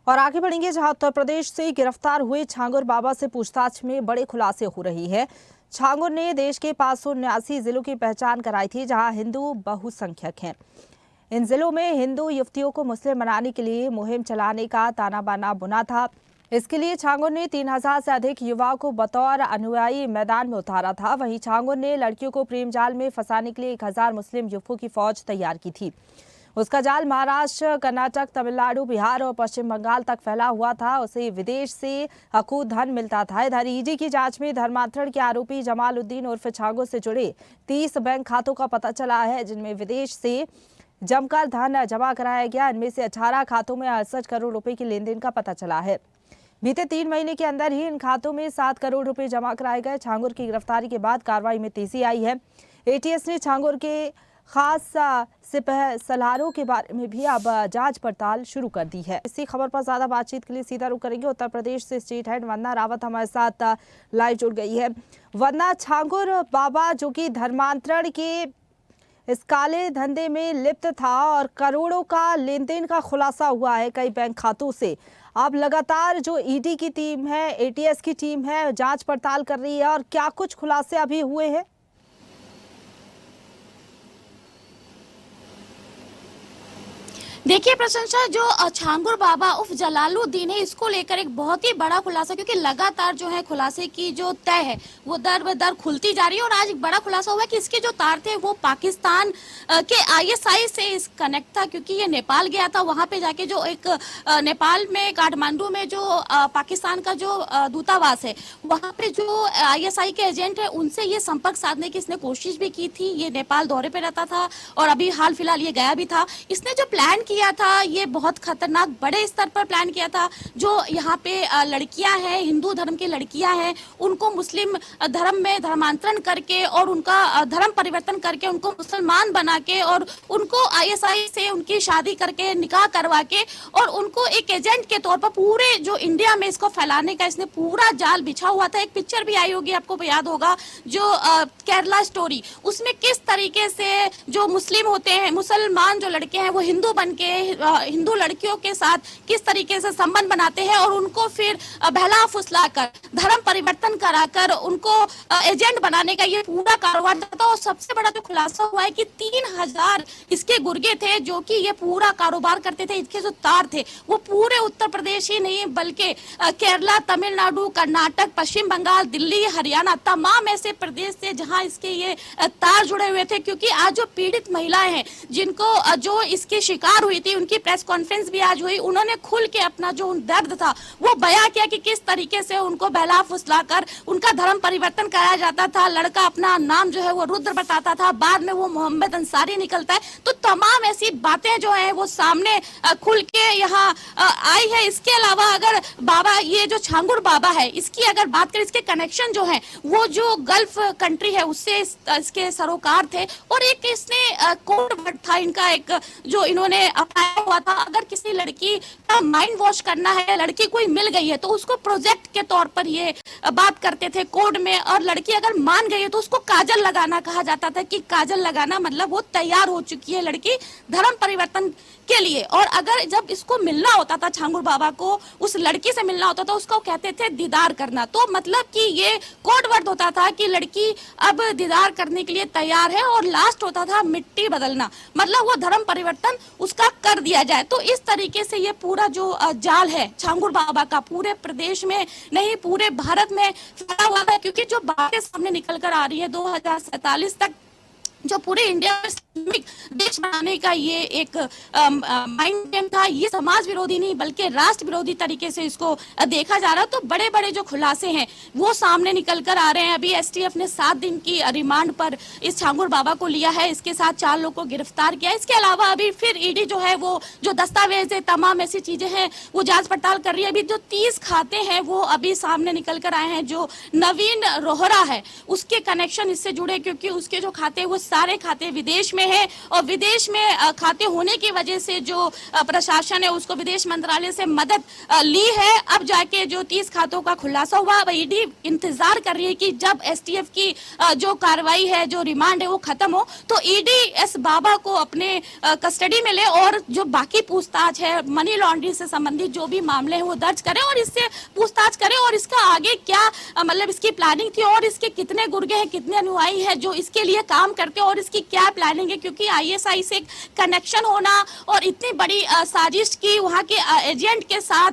और आगे बढ़ेंगे जहां उत्तर प्रदेश से गिरफ्तार हुए छांगुर बाबा से पूछताछ में बड़े खुलासे हो रही है। छांगुर ने देश के 579 जिलों की पहचान कराई थी जहां हिंदू बहुसंख्यक हैं। इन जिलों में हिंदू युवतियों को मुस्लिम बनाने के लिए मुहिम चलाने का ताना बाना बुना था। इसके लिए छांगुर ने 3000 से अधिक युवाओं को बतौर अनुयायी मैदान में उतारा था। वहीं छांगुर ने लड़कियों को प्रेम जाल में फंसाने के लिए 1000 मुस्लिम युवकों की फौज तैयार की थी। उसका जाल महाराष्ट्र, कर्नाटक, तमिलनाडु, बिहार और पश्चिम बंगाल तक फैला हुआ था। उसे विदेश से अकूत धन मिलता था। इधर ईडी की जांच में धर्मांतरण के आरोपी जमालुद्दीन उर्फ छांगुर से जुड़े 30 बैंक खातों का पता चला है, जिनमें विदेश से जमकर धन जमा कराया गया। इनमें से 18 खातों में 68 करोड़ रुपए की लेनदेन का पता चला है। बीते 3 महीने के अंदर ही इन खातों में 7 करोड़ रुपए जमा कराए गए। छांगुर की गिरफ्तारी के बाद कार्रवाई में तेजी आई है। एटीएस ने छांगुर के खास सिपह सलारों के बारे में भी अब जांच पड़ताल शुरू कर दी है। इसी खबर पर ज्यादा बातचीत के लिए सीधा रुख करेंगे उत्तर प्रदेश से स्टेट हेड वंदना रावत हमारे साथ लाइव जुड़ गई है। वंदना, छांगुर बाबा जो कि धर्मांतरण के इस काले धंधे में लिप्त था और करोड़ों का लेन-देन का खुलासा हुआ है कई बैंक खातों से। अब लगातार जो ईडी की टीम है, एटीएस की टीम है, जांच पड़ताल कर रही है और क्या कुछ खुलासे अभी हुए हैं? देखिए प्रशंसा, जो छांगुर बाबा उर्फ जलालुद्दीन है, इसको लेकर एक बहुत ही बड़ा खुलासा, क्योंकि लगातार जो है खुलासे की जो तय है वो दर ब दर खुलती जा रही है। और आज एक बड़ा खुलासा हुआ कि इसके जो तार थे वो पाकिस्तान के आईएसआई से इस कनेक्ट था, क्योंकि ये नेपाल गया था। वहां पे जाके जो एक नेपाल में काठमांडू में जो पाकिस्तान का जो दूतावास है, वहां पे जो आईएसआई के एजेंट है उनसे ये संपर्क साधने की इसने कोशिश भी की थी। ये नेपाल दौरे पे रहता था और अभी हाल फिलहाल ये गया भी था। इसने जो प्लान किया था ये बहुत खतरनाक बड़े स्तर पर प्लान किया था। जो यहाँ पे लड़कियां हैं, हिंदू धर्म की लड़कियां हैं, उनको मुस्लिम धर्म में धर्मांतरण करके और उनका धर्म परिवर्तन करके उनको मुसलमान बना के और उनको आईएसआई से उनकी शादी करके निकाह करवा के और उनको एक एजेंट के तौर पर पूरे जो इंडिया में इसको फैलाने का इसने पूरा जाल बिछा हुआ था। एक पिक्चर भी आई होगी, आपको याद होगा, जो केरला स्टोरी, उसमें किस तरीके से जो मुस्लिम होते हैं, मुसलमान जो लड़के हैं, वो हिंदू बन के हिंदू लड़कियों के साथ किस तरीके से संबंध बनाते हैं और उनको फिर बहला फुसला कर धर्म परिवर्तन कराकर उनको एजेंट बनाने का ये पूरा कारोबार था। और सबसे बड़ा जो खुलासा हुआ है कि 3000 इसके गुर्गे थे जो कि ये पूरा कारोबार करते थे। इसके जो तार थे वो पूरे उत्तर प्रदेश ही नहीं बल्कि केरला, तमिलनाडु, कर्नाटक, पश्चिम बंगाल, दिल्ली, हरियाणा, तमाम ऐसे प्रदेश से जहां इसके ये तार जुड़े हुए थे। क्योंकि आज जो पीड़ित महिलाएं हैं, जिनको जो इसकी शिकार हुई थी, उनकी प्रेस कॉन्फ्रेंस भी आज हुई। उन्होंने खुल के अपना जो दर्द था वो बयां किया कि किस तरीके से उनको बहला फुसलाकर उनका धर्म परिवर्तन कराया जाता था। लड़का अपना नाम जो है वो रुद्र बताता था, बाद में वो मोहम्मद अंसारी निकलता है। तो तमाम ऐसी बातें जो है वो सामने खुल के यहाँ आई है। इसके अलावा अगर बाबा, ये जो छांगुर बाबा है, इसकी अगर बात करें, इसके कनेक्शन जो है वो जो गल्फ कंट्री है उससे इसके सरोकार थे। और एक इसने कोड वर्ड था इनका, एक जो इन्होंने अपनाया हुआ था, अगर किसी लड़की का माइंड वॉश करना है, लड़की कोई मिल गई है तो उसको प्रोजेक्ट के तौर पर ये बात करते थे कोड में। और लड़की अगर मान गई है तो उसको काजल लगाना कहा जाता था, कि काजल लगाना मतलब वो तैयार हो चुकी है लड़की धर्म परिवर्तन के लिए। और अगर जब इसको मिलना होता था, छांगुर बाबा को उस लड़की से मिलना होता था, उसको कहते थे दीदार करना। तो मतलब कि ये कोड वर्ड होता था कि लड़की अब दीदार करने के लिए तैयार है। और लास्ट होता था मिट्टी बदलना, मतलब वो धर्म परिवर्तन उसका कर दिया जाए। तो इस तरीके से ये पूरा जो जाल है छांगुर बाबा का, पूरे प्रदेश में नहीं पूरे भारत में फैला हुआ था। क्योंकि जो बातें सामने निकल कर आ रही है 2047 तक जो पूरे इंडिया में इस्लामिक देश बनाने का ये एक माइंड गेम था, ये समाज विरोधी नहीं बल्कि राष्ट्र विरोधी तरीके से इसको देखा जा रहा है। तो बड़े बड़े जो खुलासे हैं वो सामने निकल कर आ रहे हैं। अभी एसटीएफ ने 7 दिन की रिमांड पर इस छांगुर बाबा को लिया है, इसके साथ 4 लोगों को गिरफ्तार किया। इसके अलावा अभी फिर ईडी जो है वो जो दस्तावेज है, तमाम ऐसी चीजें हैं वो जांच पड़ताल कर रही है। अभी जो 30 खाते हैं वो अभी सामने निकल कर आए हैं। जो नवीन रोहरा है उसके कनेक्शन इससे जुड़े, क्योंकि उसके जो खाते वो सारे खाते विदेश में है और विदेश में खाते होने की वजह से जो प्रशासन है उसको विदेश मंत्रालय से मदद ली है। अब जाके जो 30 खातों का खुलासा हुआ, अब ईडी इंतजार कर रही है कि जब एसटीएफ की जो कार्रवाई है, जो रिमांड है वो खत्म हो तो ईडी एस बाबा को अपने कस्टडी में ले और जो बाकी पूछताछ है, मनी लॉन्ड्रिंग से संबंधित जो भी मामले हैं वो दर्ज करें और इससे पूछताछ करें और इसका आगे क्या मतलब इसकी प्लानिंग थी और इसके कितने गुर्गे हैं, कितने अनुयायी हैं जो इसके लिए काम करते हैं और इसकी क्या प्लानिंग है, क्योंकि आईएसआई से कनेक्शन होना और इतनी बड़ी साजिश की वहाँ के एजेंट के साथ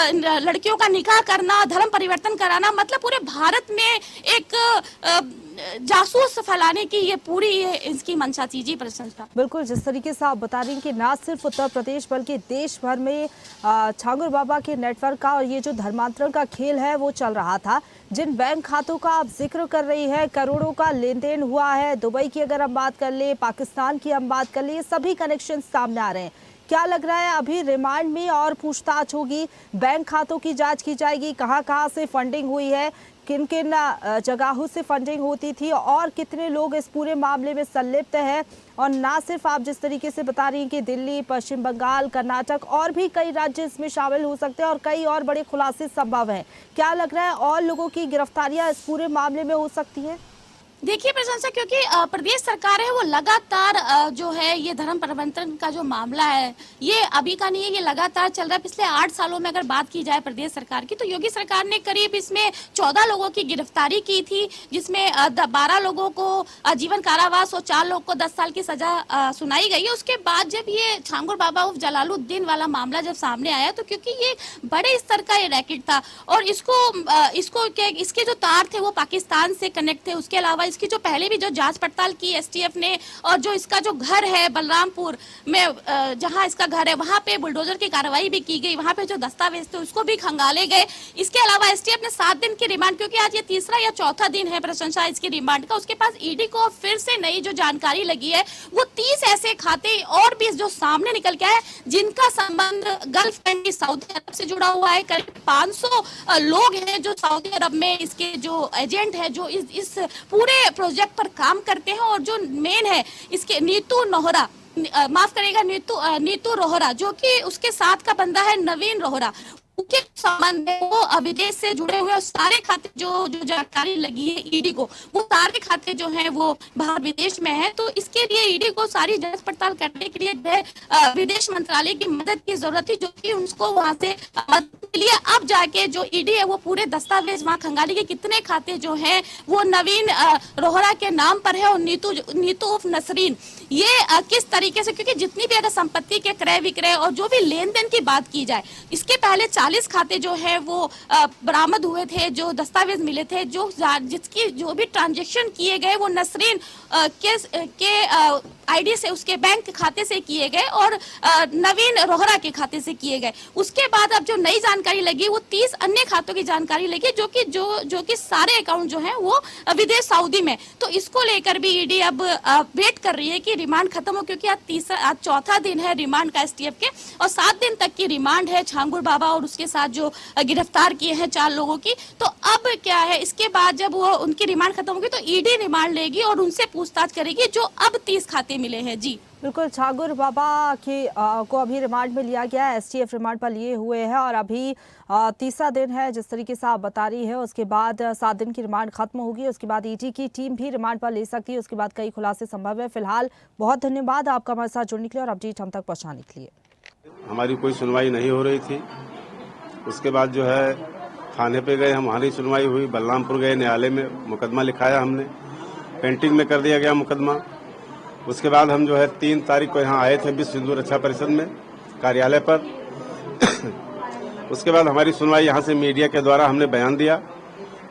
लड़कियों का निकाह करना, धर्म परिवर्तन कराना, मतलब पूरे भारत में एक जासूस फैलाने की ये पूरी इसकी मंशा थी। जी प्रशंसा। बिल्कुल, जिस तरीके से आप बता रही हैं कि ना सिर्फ उत्तर प्रदेश बल्कि देश भर में छांगुर बाबा के नेटवर्क का और ये जो धर्मांतरण का खेल है वो चल रहा था। जिन बैंक खातों का आप जिक्र कर रही है, करोड़ों का लेन देन हुआ है। दुबई की अगर हम बात कर ले, पाकिस्तान की हम बात कर ले, ये सभी कनेक्शन सामने आ रहे हैं। क्या लग रहा है अभी रिमांड में और पूछताछ होगी, बैंक खातों की जांच की जाएगी, कहां कहां से फंडिंग हुई है, किन किन जगहों से फंडिंग होती थी और कितने लोग इस पूरे मामले में संलिप्त हैं। और ना सिर्फ आप जिस तरीके से बता रही हैं कि दिल्ली, पश्चिम बंगाल, कर्नाटक और भी कई राज्य इसमें शामिल हो सकते हैं और कई और बड़े खुलासे संभव हैं। क्या लग रहा है और लोगों की गिरफ्तारियां इस पूरे मामले में हो सकती हैं? देखिए प्रशंसा, क्योंकि प्रदेश सरकार है वो लगातार जो है ये धर्म परिवर्तन का जो मामला है ये अभी का नहीं है, ये लगातार चल रहा है। पिछले 8 सालों में अगर बात की जाए प्रदेश सरकार की तो योगी सरकार ने करीब इसमें 14 लोगों की गिरफ्तारी की थी, जिसमें 12 लोगों को आजीवन कारावास और 4 लोगों को 10 साल की सजा सुनाई गई है। उसके बाद जब ये छांगुर बाबा उर्फ जलालुद्दीन वाला मामला जब सामने आया तो क्योंकि ये बड़े स्तर का ये रैकेट था और इसके जो तार थे वो पाकिस्तान से कनेक्ट थे। उसके अलावा इसकी जो पहले भी जो जांच पड़ताल की एसटीएफ ने और जो इसका जो घर है बलरामपुर में जहां इसका घर है वहां पे बुलडोजर की कार्रवाई भी की गई, वहां पे जो दस्तावेज थे उसको भी खंगाले गए। इसके अलावा एसटीएफ ने 7 दिन की रिमांड, क्योंकि आज ये तीसरा या चौथा दिन है प्रशंसा इसकी रिमांड का, उसके पास ईडी को फिर से नई जो जानकारी लगी है वो 30 ऐसे खाते और भी जो सामने निकल के आए जिनका संबंध गल्फ कंट्री सऊदी अरब से जुड़ा हुआ है। करीब 500 लोग हैं जो सऊदी अरब में इसके जो एजेंट है जो इस पूरे प्रोजेक्ट पर काम करते हैं। और जो मेन है इसके नीतू नोहरा, माफ करेगा नीतू रोहरा, जो कि उसके साथ का बंदा है नवीन रोहरा, उनके संबंध में वो विदेश से जुड़े हुए सारे खाते जो जानकारी लगी है ईडी को, वो सारे खाते जो हैं वो बाहर विदेश में है। तो इसके लिए ईडी को सारी जांच पड़ताल करने के लिए विदेश मंत्रालय की मदद की जरूरत थी, जो कि उनको वहां से मदद के लिए अब जाके जो ईडी है वो पूरे दस्तावेज वहां खंगाली के कितने खाते जो हैं वो नवीन रोहरा के नाम पर है और नीतू उर्फ नसरीन ये किस तरीके से, क्योंकि जितनी भी अगर संपत्ति के क्रय विक्रय और जो भी लेन देन की बात की जाए, इसके पहले 40 खाते जो है वो बरामद हुए थे, जो दस्तावेज मिले थे, जिसकी जो भी ट्रांजैक्शन किए गए वो नसरीन के आईडी से उसके बैंक खाते से किए गए और नवीन रोहरा के खाते से किए गए। उसके बाद अब जो नई जानकारी लगी वो 30 अन्य खातों की जानकारी लगी जो कि सारे अकाउंट जो हैं वो विदेश सऊदी में। तो इसको लेकर भी ईडी अब वेट कर रही है कि रिमांड खत्म हो, क्योंकि आज चौथा दिन है रिमांड का एसटीएफ के और 7 दिन तक की रिमांड है छांगुर बाबा और उसके साथ जो गिरफ्तार किए हैं 4 लोगों की। तो अब क्या है, इसके बाद जब वो उनकी रिमांड खत्म होगी तो ईडी रिमांड लेगी और उनसे पूछताछ करेगी जो अब 30 खाते मिले हैं। जी बिल्कुल, छांगुर बाबा को अभी रिमांड में लिया गया है, एसटीएफ रिमांड पर लिए हुए हैं और अभी तीसरा दिन है जिस तरीके से आप बता रही है। उसके बाद 7 दिन की रिमांड खत्म होगी, उसके बाद ईडी की टीम भी रिमांड पर ले सकती है, उसके बाद कई खुलासे संभव है। फिलहाल बहुत धन्यवाद आपका हमारे साथ जुड़ने के लिए और अपडेट हम तक पहुँचाने के लिए। हमारी कोई सुनवाई नहीं हो रही थी, उसके बाद जो है थाने पे गए, हमारी सुनवाई हुई, बलरामपुर गए, न्यायालय में मुकदमा लिखाया, हमने पेंटिंग में कर दिया गया मुकदमा। उसके बाद हम जो है 3 तारीख को यहाँ आए थे विश्व हिंदू रक्षा परिषद में कार्यालय पर। उसके बाद हमारी सुनवाई यहाँ से मीडिया के द्वारा हमने बयान दिया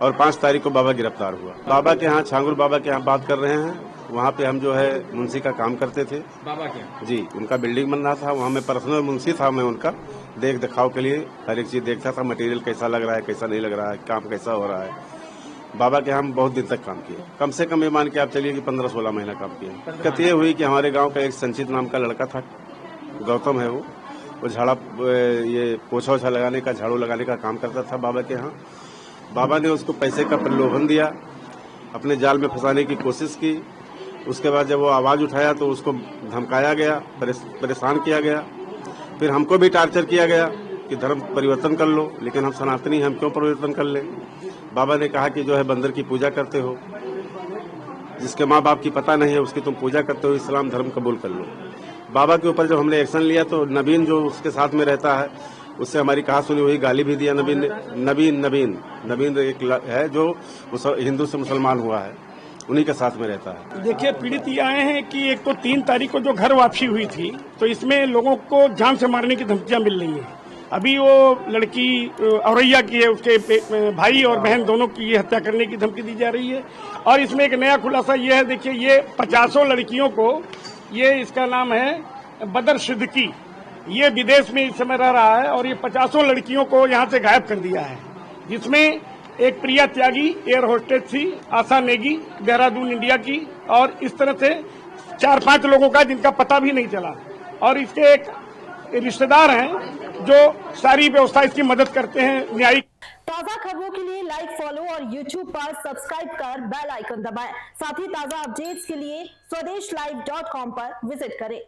और 5 तारीख को बाबा गिरफ्तार हुआ। बाबा के यहाँ, छांगुर बाबा के यहाँ बात कर रहे हैं, वहाँ पे हम जो है मुंशी का काम करते थे। बाबा के जी, उनका बिल्डिंग बन रहा था, वहाँ में पर्सनल मुंशी था, मैं उनका देख दिखाव के लिए हर एक चीज देखता था, मटेरियल कैसा लग रहा है, कैसा नहीं लग रहा है, काम कैसा हो रहा है। बाबा के हम बहुत दिन तक काम किए, कम से कम ये मान के आप चलिए कि 15-16 महीना काम किए। दिक्कत ये हुई कि हमारे गांव का एक संचित नाम का लड़का था, गौतम है वो झाड़ा ये पोछा ओछा लगाने का, झाड़ू लगाने का काम करता था बाबा के यहाँ। बाबा ने उसको पैसे का प्रलोभन दिया, अपने जाल में फंसाने की कोशिश की उसके बाद जब वो आवाज़ उठाया तो उसको धमकाया गया, परेशान किया गया। फिर हमको भी टार्चर किया गया कि धर्म परिवर्तन कर लो, लेकिन हम सनातनी, हम क्यों परिवर्तन कर ले। बाबा ने कहा कि जो है बंदर की पूजा करते हो, जिसके माँ बाप की पता नहीं है उसकी तुम पूजा करते हो, इस्लाम धर्म कबूल कर लो। बाबा के ऊपर जब हमने एक्शन लिया तो नबीन जो उसके साथ में रहता है उससे हमारी कहा सुनी हुई, गाली भी दिया नबीन ने। नबीन एक है जो हिंदू से मुसलमान हुआ है, उन्हीं के साथ में रहता है। देखिए, पीड़ित ये आए हैं कि एक तो 3 तारीख को जो घर वापसी हुई थी तो इसमें लोगों को जान से मारने की धमकियां मिल रही हैं। अभी वो लड़की औरैया की है, उसके भाई और बहन दोनों की हत्या करने की धमकी दी जा रही है। और इसमें एक नया खुलासा ये है, देखिए ये 50 लड़कियों को, ये इसका नाम है बदर सिद्दीकी, ये विदेश में इस समय रह रहा है और ये 50 लड़कियों को यहाँ से गायब कर दिया है, जिसमें एक प्रिया त्यागी एयर होस्टेस थी, आशा नेगी देहरादून इंडिया की, और इस तरह से 4-5 लोगों का जिनका पता भी नहीं चला। और इसके एक रिश्तेदार हैं जो सारी व्यवस्था इसकी मदद करते हैं न्यायिक। ताजा खबरों के लिए लाइक, फॉलो और YouTube पर सब्सक्राइब कर बेल आइकन दबाएं। साथ ही ताजा अपडेट्स के लिए स्वदेशलाइव.com पर विजिट करें।